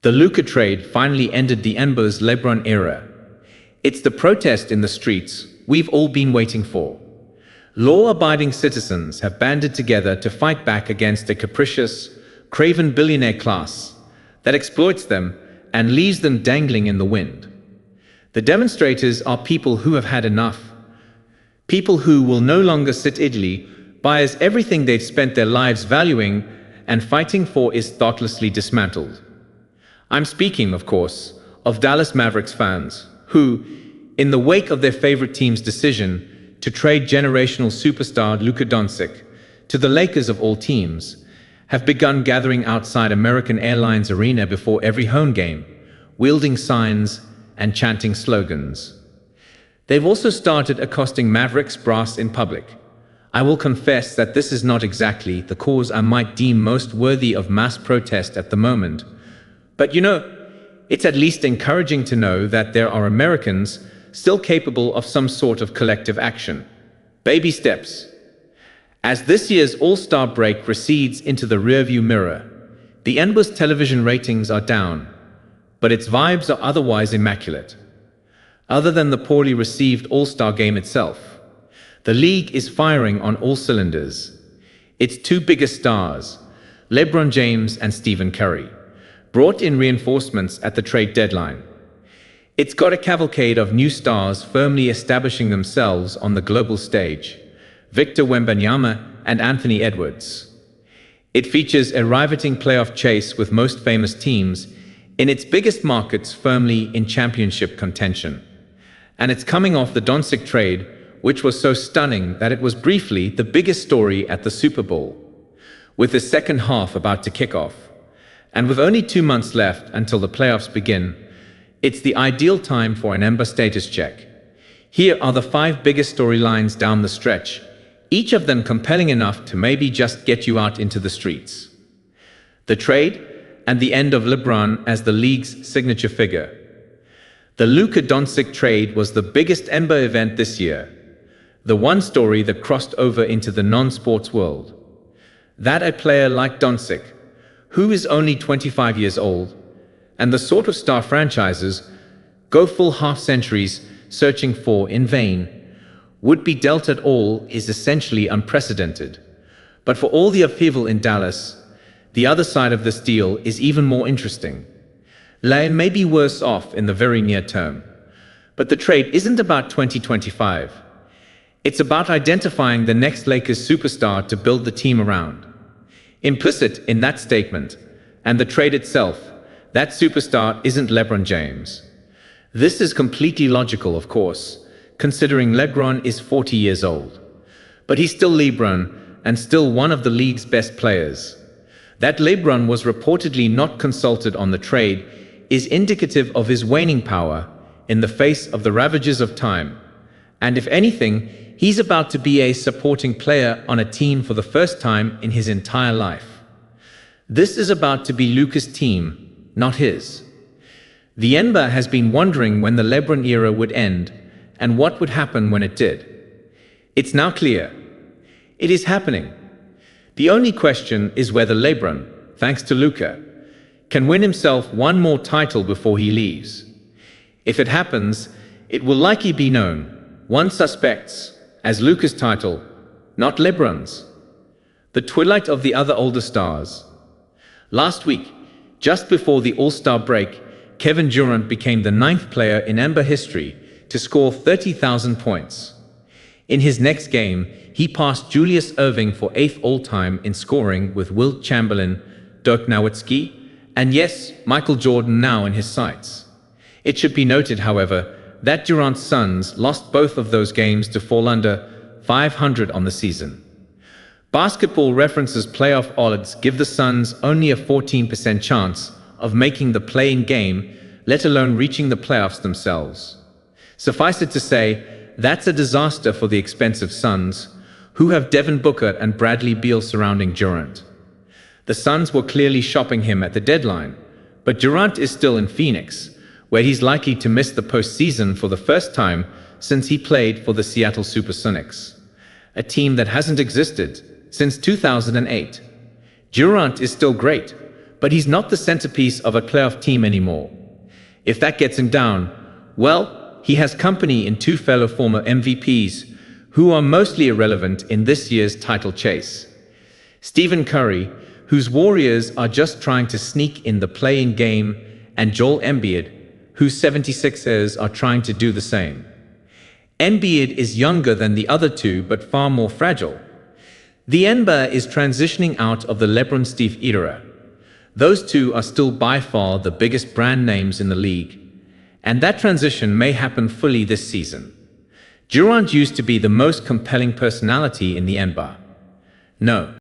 The Luka trade finally ended the NBA's LeBron era. It's the protest in the streets we've all been waiting for. Law-abiding citizens have banded together to fight back against a capricious, craven billionaire class that exploits them and leaves them dangling in the wind. The demonstrators are people who have had enough. People who will no longer sit idly by as everything they've spent their lives valuing and fighting for is thoughtlessly dismantled. I'm speaking, of course, of Dallas Mavericks fans who, in the wake of their favorite team's decision to trade generational superstar Luka Doncic to the Lakers of all teams, have begun gathering outside American Airlines Arena before every home game, wielding signs and chanting slogans. They've also started accosting Mavericks brass in public. I will confess that this is not exactly the cause I might deem most worthy of mass protest at the moment. But it's at least encouraging to know that there are Americans still capable of some sort of collective action. Baby steps. As this year's All-Star break recedes into the rearview mirror, the NBA's television ratings are down, but its vibes are otherwise immaculate. Other than the poorly received All-Star game itself, the league is firing on all cylinders. Its two biggest stars, LeBron James and Stephen Curry, brought in reinforcements at the trade deadline. It's got a cavalcade of new stars firmly establishing themselves on the global stage, Victor Wembanyama and Anthony Edwards. It features a riveting playoff chase with most famous teams in its biggest markets firmly in championship contention. And it's coming off the Doncic trade, which was so stunning that it was briefly the biggest story at the Super Bowl. With the second half about to kick off, and with only 2 months left until the playoffs begin, it's the ideal time for an NBA status check. Here are the 5 biggest storylines down the stretch, each of them compelling enough to maybe just get you out into the streets. The trade and the end of LeBron as the league's signature figure. The Luka Doncic trade was the biggest NBA event this year, the one story that crossed over into the non-sports world. That a player like Doncic, who is only 25 years old, and the sort of star franchises go full half-centuries searching for in vain, would be dealt at all is essentially unprecedented. But for all the upheaval in Dallas, the other side of this deal is even more interesting. LA may be worse off in the very near term, but the trade isn't about 2025. It's about identifying the next Lakers superstar to build the team around. Implicit in that statement, and the trade itself, that superstar isn't LeBron James. This is completely logical, of course, considering LeBron is 40 years old. But he's still LeBron, and still one of the league's best players. That LeBron was reportedly not consulted on the trade is indicative of his waning power in the face of the ravages of time. And if anything, he's about to be a supporting player on a team for the first time in his entire life. This is about to be Luka's team, not his. The NBA has been wondering when the LeBron era would end and what would happen when it did. It's now clear. It is happening. The only question is whether LeBron, thanks to Luka, can win himself one more title before he leaves. If it happens, it will likely be known, one suspects, as Luka's title, not LeBron's. The twilight of the other older stars. Last week, just before the All-Star break, Kevin Durant became the 9th player in NBA history to score 30,000 points. In his next game, he passed Julius Erving for 8th all-time in scoring with Wilt Chamberlain, Dirk Nowitzki, and yes, Michael Jordan now in his sights. It should be noted, however, that Durant's Suns lost both of those games to fall under 500 on the season. Basketball Reference's playoff odds give the Suns only a 14% chance of making the play-in game, let alone reaching the playoffs themselves. Suffice it to say, that's a disaster for the expensive Suns, who have Devin Booker and Bradley Beal surrounding Durant. The Suns were clearly shopping him at the deadline, but Durant is still in Phoenix, where he's likely to miss the postseason for the first time since he played for the Seattle Supersonics, a team that hasn't existed since 2008. Durant is still great, but he's not the centerpiece of a playoff team anymore. If that gets him down, well, he has company in two fellow former MVPs who are mostly irrelevant in this year's title chase. Stephen Curry, whose Warriors are just trying to sneak in the play-in game, and Joel Embiid, whose 76ers are trying to do the same. Embiid is younger than the other two but far more fragile. The NBA is transitioning out of the LeBron-Steve era. Those two are still by far the biggest brand names in the league, and that transition may happen fully this season. Durant used to be the most compelling personality in the NBA. No.